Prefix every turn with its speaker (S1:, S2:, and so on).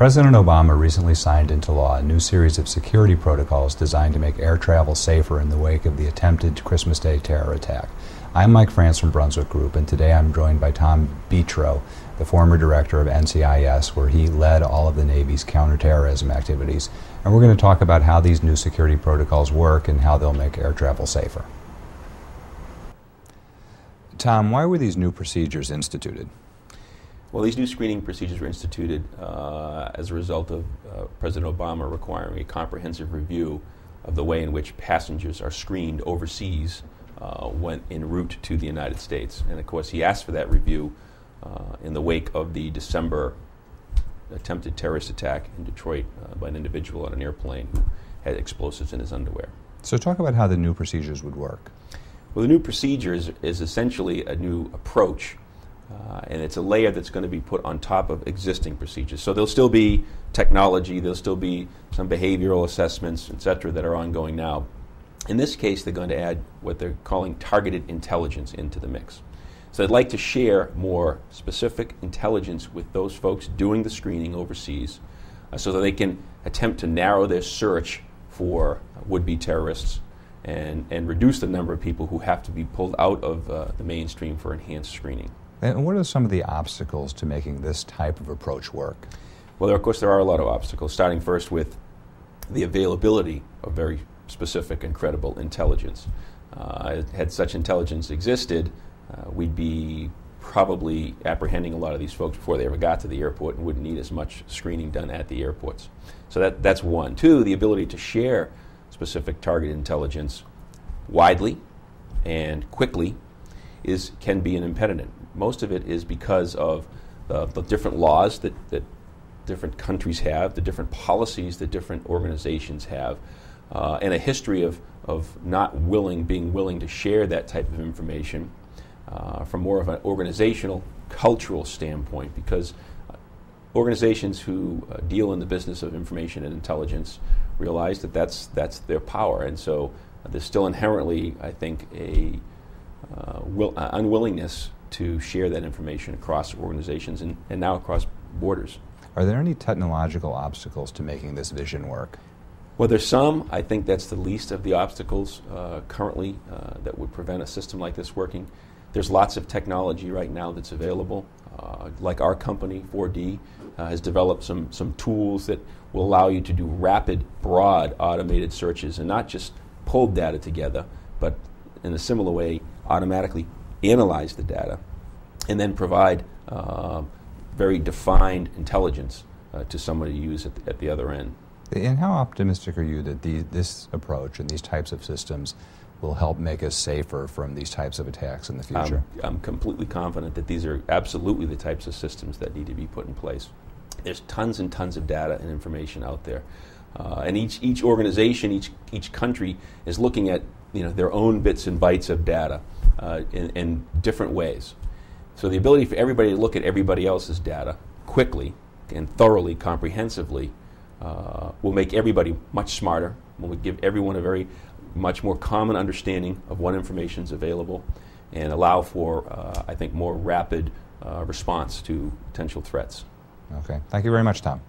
S1: President Obama recently signed into law a new series of security protocols designed to make air travel safer in the wake of the attempted Christmas Day terror attack. I'm Mike France from Brunswick Group, and today I'm joined by Tom Betro, the former director of NCIS, where he led all of the Navy's counterterrorism activities. And we're going to talk about how these new security protocols work and how they'll make air travel safer. Tom, why were these new procedures instituted?
S2: Well, these new screening procedures were instituted as a result of President Obama requiring a comprehensive review of the way in which passengers are screened overseas when en route to the United States. And of course, he asked for that review in the wake of the December attempted terrorist attack in Detroit by an individual on an airplane who had explosives in his underwear.
S1: So talk about how the new procedures would work.
S2: Well, the new procedures is essentially a new approach. And it's a layer that's going to be put on top of existing procedures. So there'll still be technology, there'll still be some behavioral assessments, et cetera, that are ongoing now. In this case, they're going to add what they're calling targeted intelligence into the mix. So they'd like to share more specific intelligence with those folks doing the screening overseas so that they can attempt to narrow their search for would-be terrorists and reduce the number of people who have to be pulled out of the mainstream for enhanced screening.
S1: And what are some of the obstacles to making this type of approach work?
S2: Well, of course, there are a lot of obstacles, starting first with the availability of very specific and credible intelligence. Had such intelligence existed, we'd be probably apprehending a lot of these folks before they ever got to the airport and wouldn't need as much screening done at the airports. So that's one. Two, the ability to share specific targeted intelligence widely and quickly can be an impediment. Most of it is because of the different laws that different countries have, the different policies that different organizations have, and a history of not being willing to share that type of information from more of an organizational, cultural standpoint, because organizations who deal in the business of information and intelligence realize that that's their power. And so there's still inherently, I think, a unwillingness to share that information across organizations and now across borders.
S1: Are there any technological obstacles to making this vision work?
S2: Well, there's some. I think that's the least of the obstacles currently that would prevent a system like this working. There's lots of technology right now that's available. Like our company, 4D, has developed some tools that will allow you to do rapid, broad, automated searches and not just pull data together, but in a similar way, automatically analyze the data and then provide very defined intelligence to somebody to use at the other end.
S1: And how optimistic are you that this approach and these types of systems will help make us safer from these types of attacks in the future?
S2: I'm completely confident that these are absolutely the types of systems that need to be put in place. There's tons and tons of data and information out there. And each organization, each country is looking at their own bits and bytes of data in different ways. So the ability for everybody to look at everybody else's data quickly and thoroughly, comprehensively will make everybody much smarter, will give everyone a very much more common understanding of what information is available and allow for, I think, more rapid response to potential threats.
S1: Okay. Thank you very much, Tom.